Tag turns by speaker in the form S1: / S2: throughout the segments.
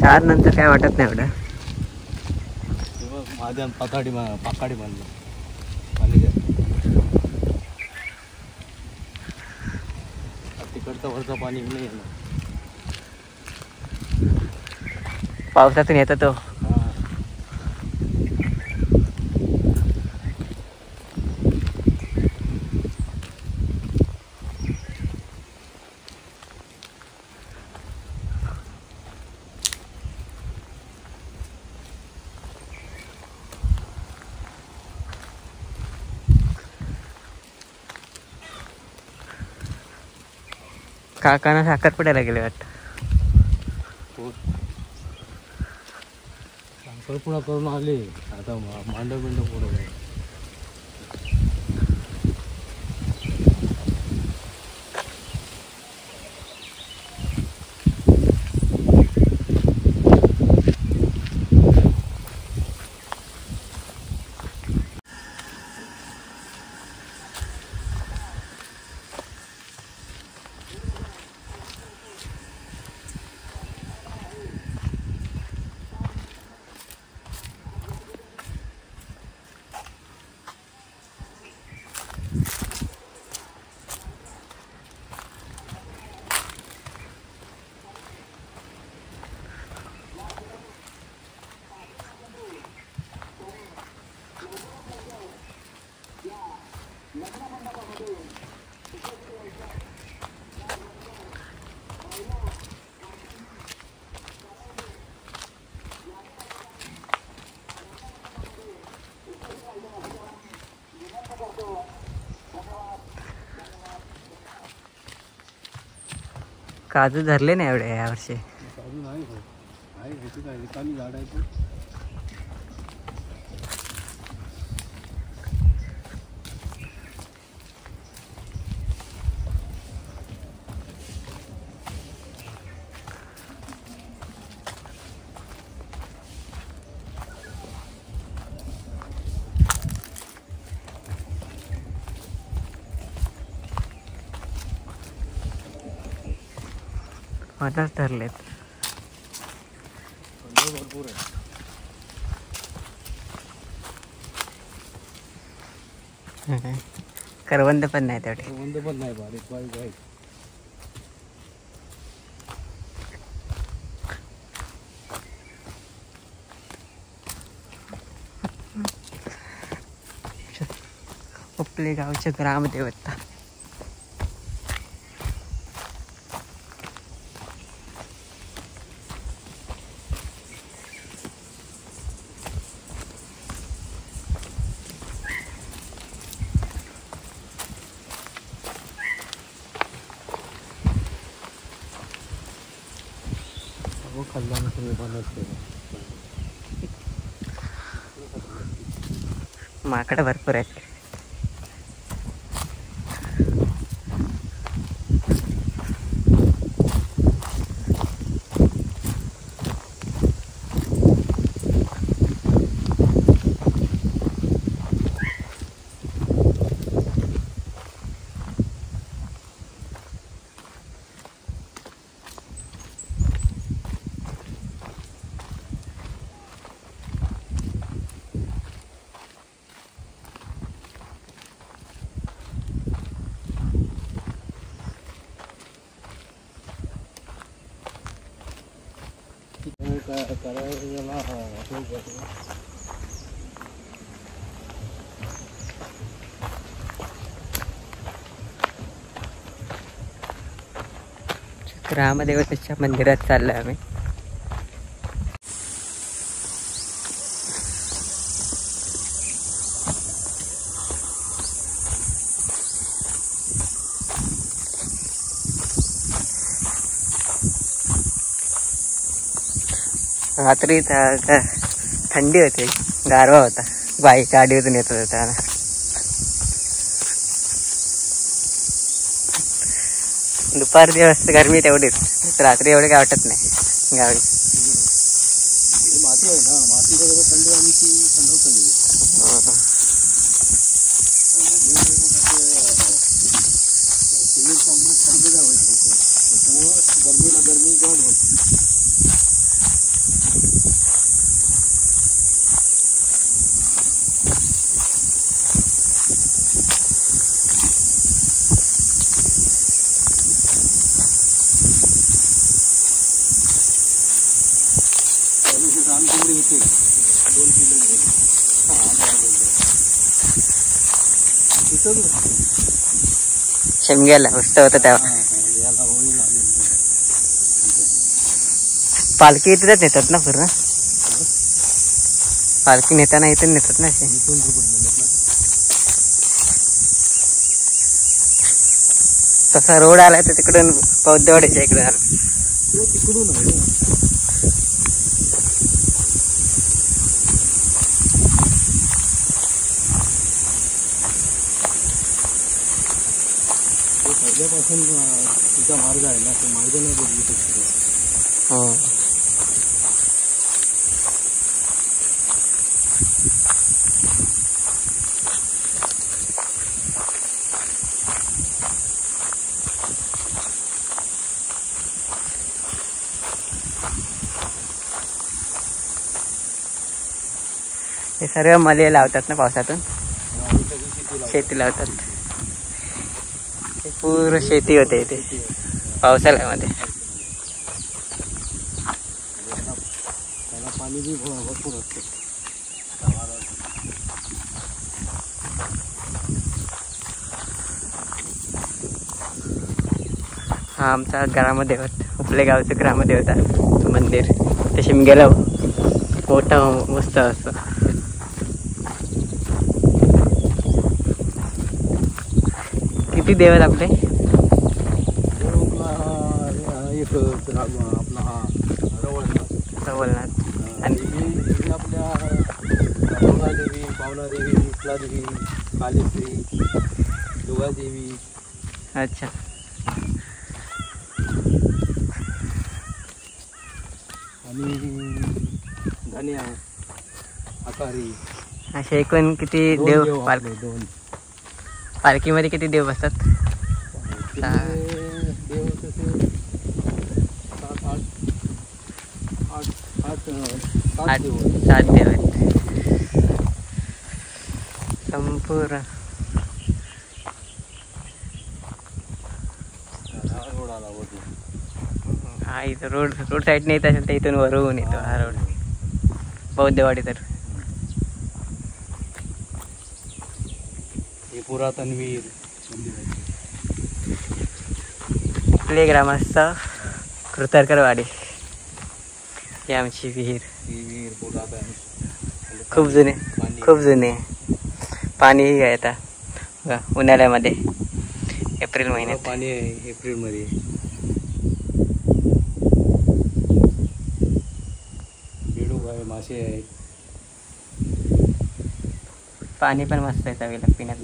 S1: 4 नंतर काय वाटत नाही एवढं.
S2: माझ्या पाकाडी बांधलं पाणी तिकडचं वरचं पाणी नाही येणार.
S1: पावसातून येतो तो. काकांना साखरपुड्याला गेले वाटतं.
S2: साखरपुडा करून आले आता मांडव पुढे.
S1: काजू धरले नाही एवढे यावर्षी.
S2: काजू नाही काय रिकामी झाड आहे.
S1: मधाच धरलेत.
S2: भरपूर
S1: आहे. करवंद पण नाही तेवढे.
S2: करवंद पण नाही. बारीक बारीक आहे.
S1: आपले गावचे ग्रामदेवता. माकडं भरपूर आहेत. ग्रामदेवतेच्या मंदिरात चाललोय आम्ही. रात्री थंडी होती, गारवा होता. बाईक गाडीवरून येत होता. दुपार दिवस गरमी तेवढीच, रात्री एवढे काय वाटत नाही गावी.
S2: माती आहे ना, माती थंडी आली की थंड होतं. गरमी रान कोंबडी होते 2 किलो
S1: शिमग्याला मस्त होतं तेव्हा.
S2: याला होईल
S1: पालखी इथेच नेतात ना पूर्ण. पालखी नेताना इथून नेतात ना असे. तसा रोड आलाय तर तिकडून बौद्धवाडीच्या इकडे आला.
S2: तिकडून पहिल्यापासून तिचा मार्ग आहे ना, तो मार्ग नाही बदलू शकतो.
S1: हो. हे सर्व मले लावतात ना पावसातून. शेती लावतात. पूर्ण शेती होते इथे पावसाळ्यामध्ये.
S2: त्याला पाणी बी भरपूर असते.
S1: हा आमचा ग्रामदेवत, आपल्या गावचं ग्रामदेवता मंदिर. ते शिमग्याला मोठा मस्त असतो. किती देव आहेत आपले?
S2: एक आपला हा
S1: रवळनाथ आणि
S2: आपल्या देवी, पावनादेवी, देवी, कालेश्री, दुर्गादेवी.
S1: अच्छा.
S2: आणि धन्या, आकारी.
S1: असे एकूण किती देव पालखीमध्ये किती देव बसतात?
S2: देव तसे 7 देव
S1: आहेत संपूर्ण. हा इथं रोड साईडने येत असेल तर इथून वरून येतो हा रोड बौद्धवाडी. तर
S2: हे पुरातन वीर
S1: आपले ग्रामस्थ कृतरकरवाडी. ही आमची विहीर.
S2: पुरातन
S1: खूप जुने पाणी आहे आता उन्हाळ्यामध्ये. एप्रिल महिन्यात
S2: पाणी आहे. एप्रिलमध्ये बेडूक आहे, मासे आहे.
S1: पाणी पण मस्त आहे चवीला पिण्यात.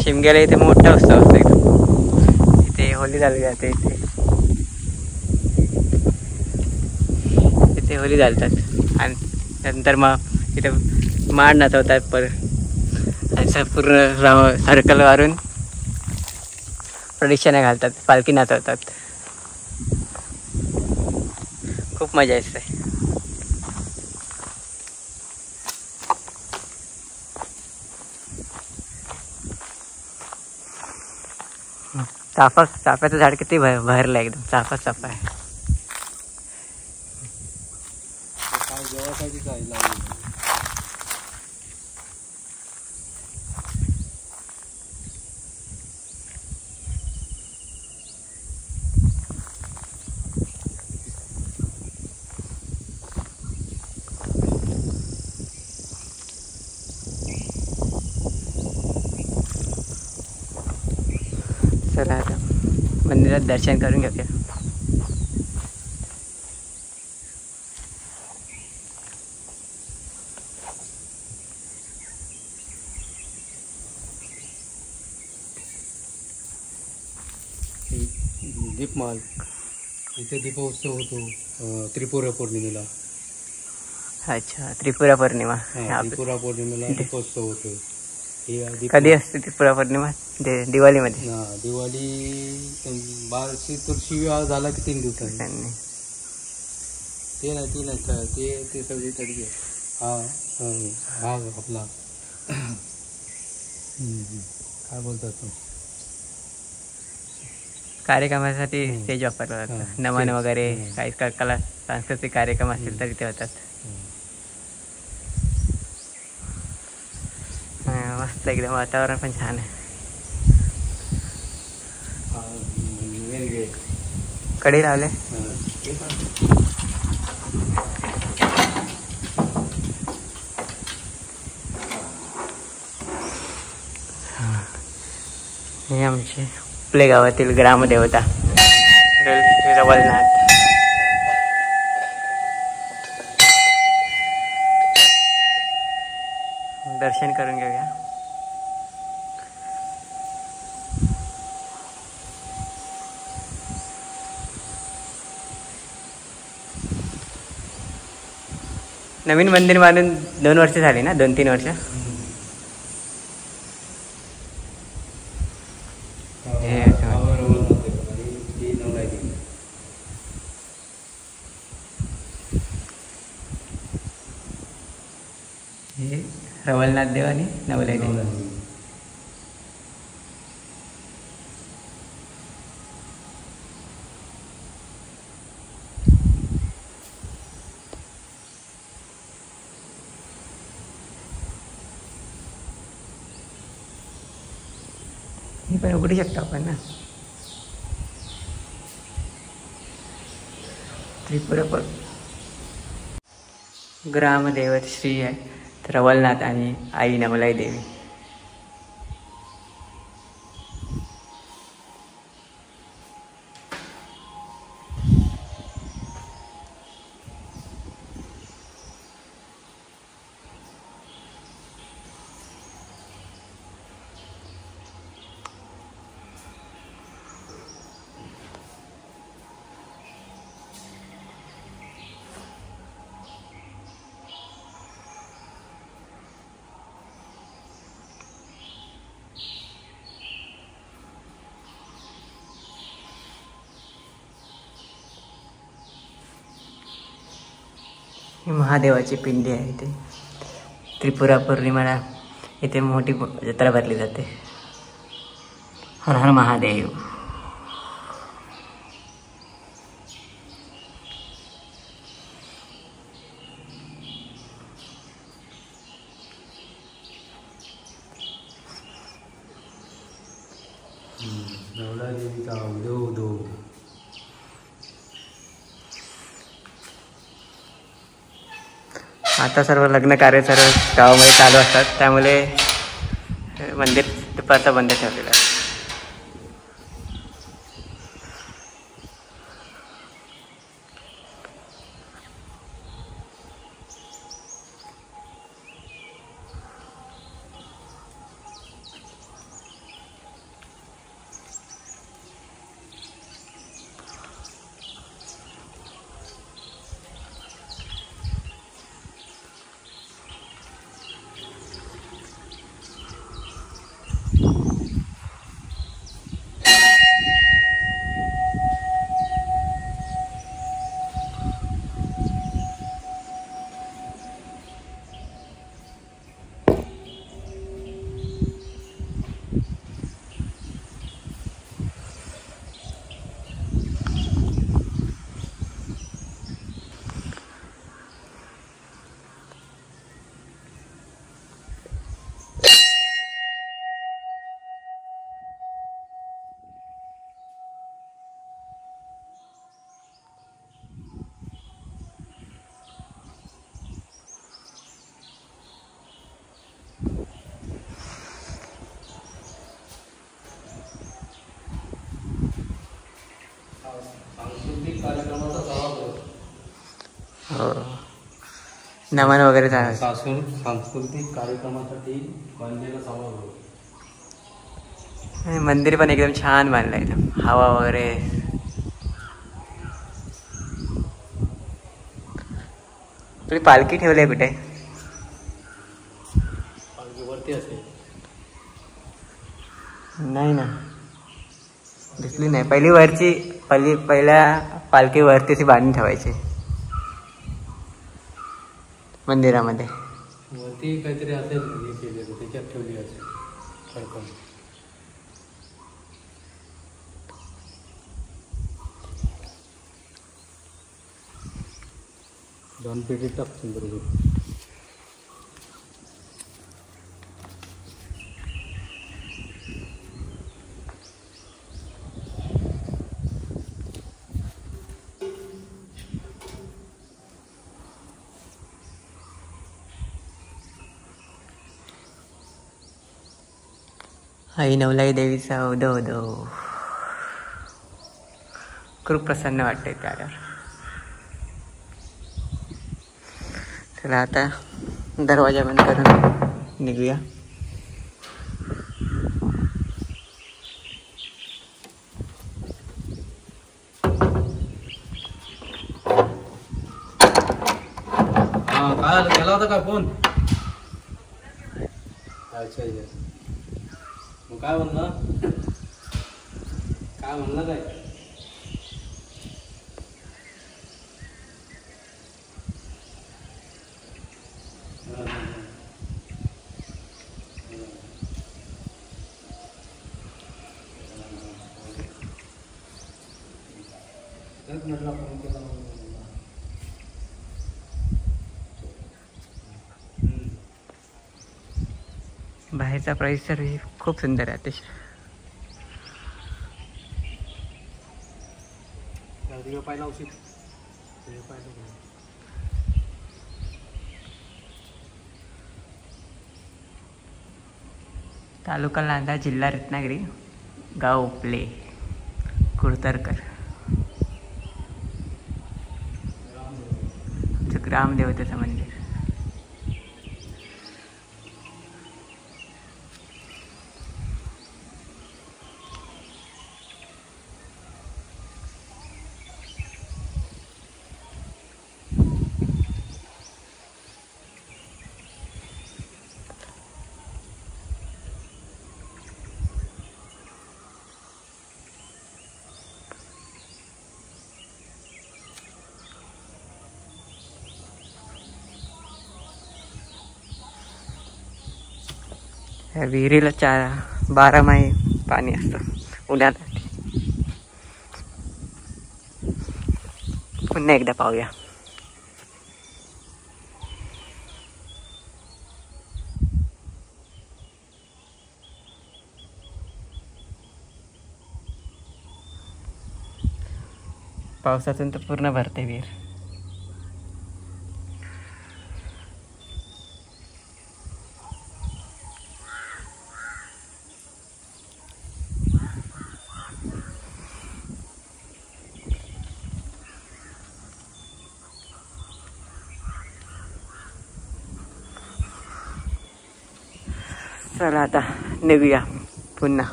S1: शिमग्याला इथे मोठा उत्सव असतो. इथे होली चालू जाते. इथे होली चालतात आणि नंतर मग इथे मांड नाचवतात परत. आणि पूर्ण सर्कल वारून प्रदक्षिणा घालतात, पालखी नाचवतात. खूप मजा येते. चाफ्याचं झाड किती भरलं एकदम. चाफा आहे.
S2: काय जेवासाठी काय लावलं?
S1: चला आता मंदिरात दर्शन करून घेऊया.
S2: दीपमाल इथे दीपोत्सव होतो त्रिपुरा पौर्णिमेला.
S1: अच्छा, त्रिपुरा पौर्णिमा.
S2: त्रिपुरा पौर्णिमेला दीपोत्सव होतो.
S1: कधी असते त्रिपुरा पौर्णिमा? दिवाळीमध्ये.
S2: दिवाळी 12 चतुर्शिविवाह झाला की 3 दिवसांनी. ते नाही ते सगळी तडगे. हा आपला काय बोलतात तो
S1: कार्यक्रमासाठी स्टेज वापरलं जातं. नमन वगैरे काही कला सांस्कृतिक कार्यक्रम असतील तर इथे होतात. मस्त एकदम वातावरण पण छान आहे. कडी लावले. हे आमचे आपल्या गावातील ग्रामदेवता रवलनाथ. दर्शन करून घेऊया. नवीन मंदिर बांधून 2 वर्ष झाली ना, 2-3 वर्ष. हे रवलनाथ देव आणि नवलाई देव. हे पण उघडू शकतो आपण ना. त्रिपुरा ग्रामदैवत श्री आहे रवलनाथ आणि आई नवलाई देवी. ही महादेवाची पिंडी आहे. इथे त्रिपुरा पौर्णिमेला इथे मोठी जत्रा भरली जाते. हर हर महादेव. आता सर्व लग्न कार्य सर्व गावामध्ये चालू असतात, त्यामुळे मंदिर दुपारचा बंद ठेवलेला आहे. हो, नमन वगैरे झालं.
S2: सांस्कृतिक कार्यक्रमासाठी बांधलेला समारोह.
S1: मंदिर पण एकदम छान बांधलं एकदम. हवा वगैरे. तुझी पालखी ठेवली आहे कुठे?
S2: पालखीवरती असेल.
S1: नाही ना, दिसली नाही. पहिल्या पालखी वरती बांधून ठेवायची मंदिरामध्ये.
S2: वरती काहीतरी असेल हे केलेलं, त्याच्यात ठेवली असेल खडकन. दोन पेटी टाकून बरोबर.
S1: आई नवलाई देवीचा उदो उदो खूप प्रसन्न वाटते त्यावर. चला आता दरवाजा बंद करून निघूया.
S2: काय गेला होता का फोन? अच्छा मग काय म्हणलं? काय म्हणलं काय?
S1: बाहेरचा परिसर ही खूप सुंदर आहे अतिशय.
S2: पाहिला उशीर
S1: तालुका लांजा, जिल्हा रत्नागिरी, गाव उपले, कुडतरकर. ग्रामदेवतेचं मंदिर. या विहिरीला 12 महिने पाणी असतं उन्हाळ्यात. पुन्हा एकदा पाहूया. पावसातून तर पूर्ण भरते विहीर. चला आता निघूया पुन्हा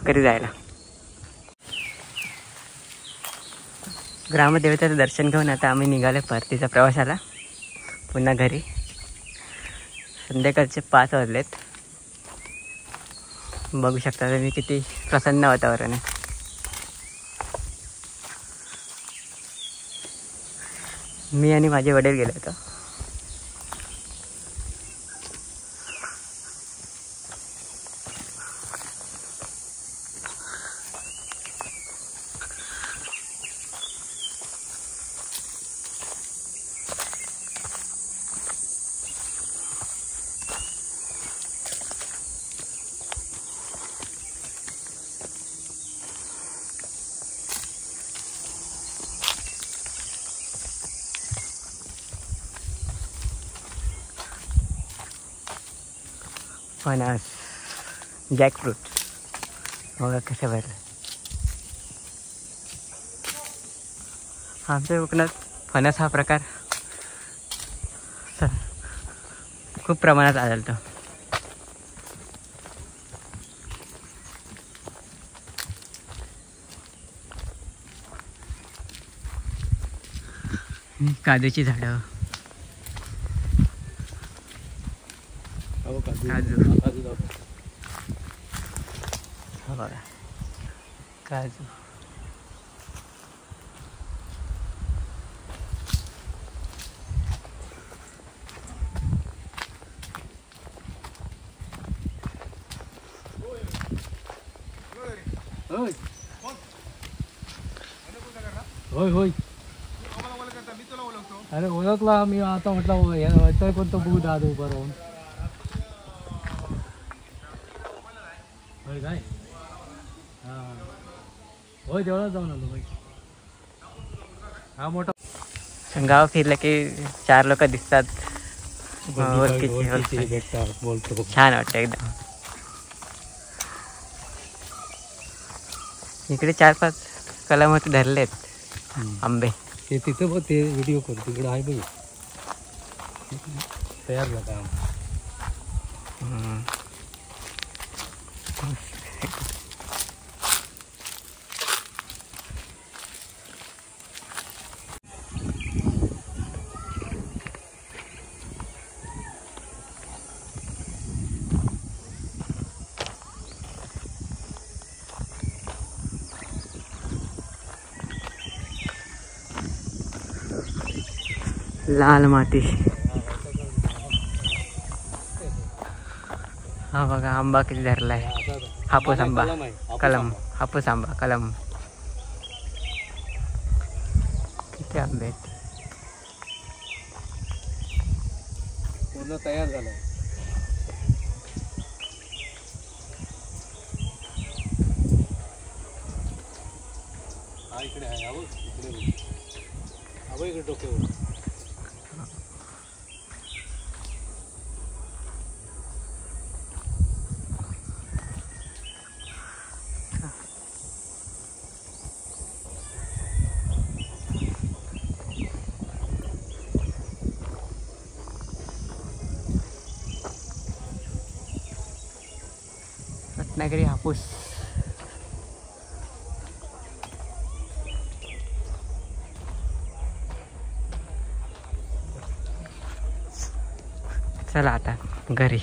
S1: घरी जायला. ग्रामदेवतेचं दर्शन घेऊन आता आम्ही निघाले परतीच्या प्रवासाला पुन्हा घरी. संध्याकाळचे 5 वाजलेत. बघू शकता तुम्ही किती प्रसन्न वातावरण आहे. मी आणि माझे वडील गेले होतो. फणस, जॅकफ्रूट बघा कसे भरले. आमच्या कोकणात फणस हा प्रकार खूप प्रमाणात आढळतो. काजूची झाडं, काजू हा बघा काजू.
S2: होय होय अरे ओळखला मी आता म्हटलं कोणतं बघू दादा उभा राहून होय काय हां होय तेवढाच जाऊन आलो भाई हा मोठा
S1: गाव फिरलं की 4 लोक दिसतात
S2: ओळखीचे भेटतात बोलतो
S1: छान वाटतं एकदम. इकडे 4-5 कलम होते धरलेत आंबे.
S2: ते तिथं बघ ते व्हिडिओ कर तिकडे आहे बघ तयार झाला
S1: लाल माती. हा बघा आंबा किती धरलाय. हापूस आंबा कलम हापूस आंबा कलम किती आंबे आहेत.
S2: पूर्ण तयार झालं हा इकडे आहे हा बघ इकडे हा बघ इकडे डोक्यावर
S1: रत्नागिरी हापूस. चला आता घरी.